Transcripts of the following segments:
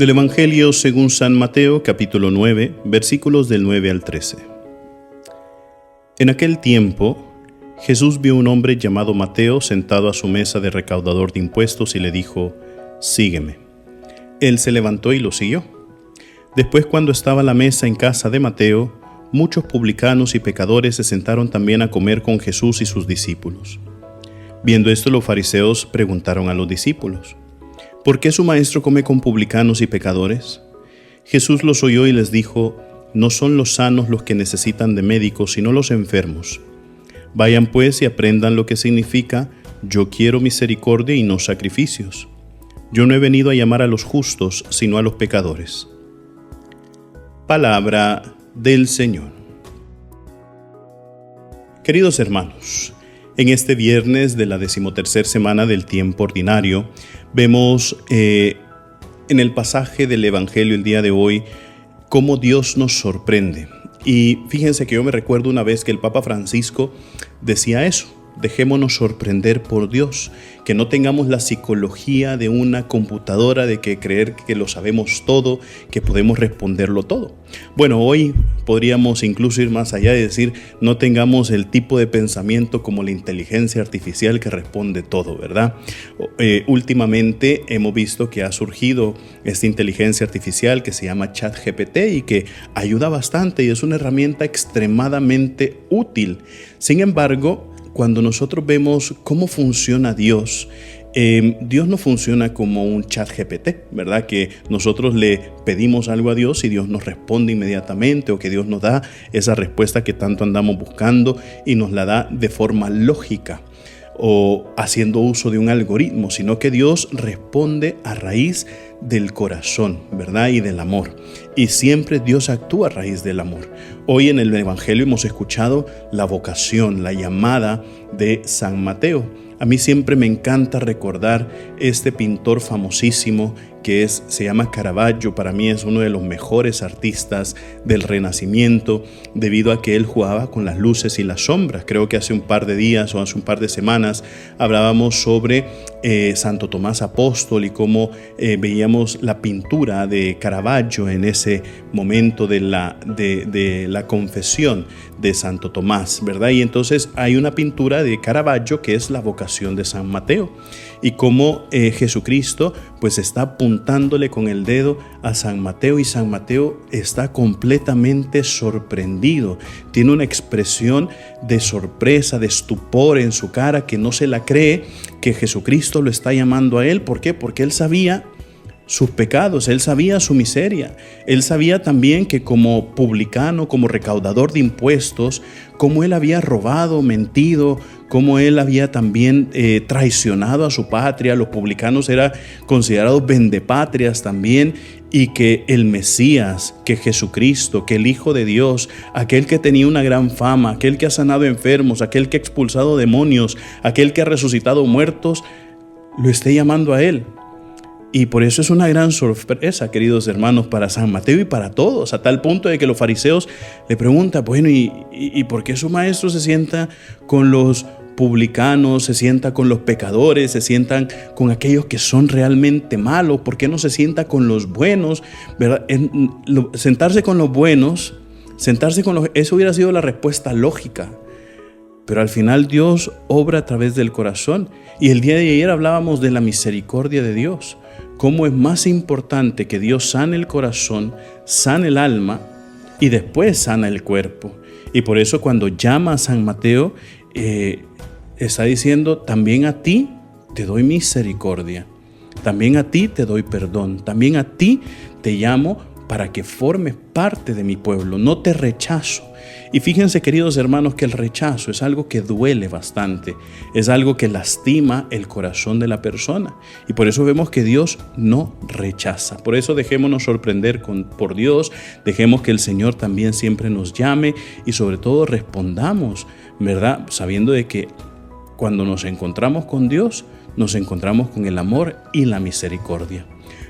Del Evangelio según San Mateo, capítulo 9, versículos del 9 al 13. En aquel tiempo, Jesús vio un hombre llamado Mateo sentado a su mesa de recaudador de impuestos y le dijo: «Sígueme». Él se levantó y lo siguió. Después, cuando estaba a la mesa en casa de Mateo, muchos publicanos y pecadores se sentaron también a comer con Jesús y sus discípulos. Viendo esto, los fariseos preguntaron a los discípulos: ¿por qué su maestro come con publicanos y pecadores? Jesús los oyó y les dijo: no son los sanos los que necesitan de médicos, sino los enfermos. Vayan pues y aprendan lo que significa: yo quiero misericordia y no sacrificios. Yo no he venido a llamar a los justos, sino a los pecadores. Palabra del Señor. Queridos hermanos, en este viernes de la 13ª semana del tiempo ordinario, vemos en el pasaje del Evangelio el día de hoy cómo Dios nos sorprende. Y fíjense que yo me recuerdo una vez que el Papa Francisco decía eso: dejémonos sorprender por Dios, que no tengamos la psicología de una computadora, de que creer que lo sabemos todo, que podemos responderlo todo. Bueno, hoy podríamos incluso ir más allá y decir: no tengamos el tipo de pensamiento como la inteligencia artificial que responde todo, ¿verdad? Últimamente hemos visto que ha surgido esta inteligencia artificial que se llama ChatGPT y que ayuda bastante y es una herramienta extremadamente útil. Sin embargo, cuando nosotros vemos cómo funciona Dios, Dios no funciona como un ChatGPT, ¿verdad? Que nosotros le pedimos algo a Dios y Dios nos responde inmediatamente, o que Dios nos da esa respuesta que tanto andamos buscando y nos la da de forma lógica o haciendo uso de un algoritmo, sino que Dios responde a raíz del corazón, ¿verdad? Y del amor. Y siempre Dios actúa a raíz del amor. Hoy en el Evangelio hemos escuchado la vocación, la llamada de San Mateo. A mí siempre me encanta recordar este pintor famosísimo que se llama Caravaggio. Para mí es uno de los mejores artistas del Renacimiento, debido a que él jugaba con las luces y las sombras. Creo que hace un par de días o hace un par de semanas hablábamos sobre Santo Tomás Apóstol y cómo veíamos la pintura de Caravaggio en ese momento de la confesión de Santo Tomás, ¿verdad? Y entonces hay una pintura de Caravaggio que es la vocación de San Mateo, y cómo Jesucristo pues está apuntándole con el dedo a San Mateo, y San Mateo está completamente sorprendido. Tiene una expresión de sorpresa, de estupor en su cara, que no se la cree que Jesucristo lo está llamando a él. ¿Por qué? Porque él sabía sus pecados, él sabía su miseria, él sabía también que como publicano, como recaudador de impuestos, como él había robado, mentido, como él había también traicionado a su patria. Los publicanos eran considerados vendepatrias también, y que el Mesías, que Jesucristo, que el Hijo de Dios, aquel que tenía una gran fama, aquel que ha sanado enfermos, aquel que ha expulsado demonios, aquel que ha resucitado muertos, lo esté llamando a él. Y por eso es una gran sorpresa, queridos hermanos, para San Mateo y para todos, a tal punto de que los fariseos le preguntan: bueno, ¿y por qué su maestro se sienta con los publicanos, se sienta con los pecadores, se sientan con aquellos que son realmente malos? ¿Por qué no se sienta con los buenos? ¿Verdad? Sentarse con los buenos, eso hubiera sido la respuesta lógica. Pero al final Dios obra a través del corazón. Y el día de ayer hablábamos de la misericordia de Dios. Cómo es más importante que Dios sane el corazón, sane el alma y después sana el cuerpo. Y por eso cuando llama a San Mateo, está diciendo: también a ti te doy misericordia, también a ti te doy perdón, también a ti te llamo para que formes parte de mi pueblo, no te rechazo. Y fíjense, queridos hermanos, que el rechazo es algo que duele bastante, es algo que lastima el corazón de la persona. Y por eso vemos que Dios no rechaza. Por eso dejémonos sorprender por Dios, dejemos que el Señor también siempre nos llame y sobre todo respondamos, ¿verdad? Sabiendo de que cuando nos encontramos con Dios, nos encontramos con el amor y la misericordia.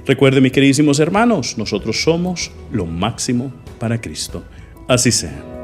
Recuerden, mis queridísimos hermanos, nosotros somos lo máximo para Cristo. Así sea.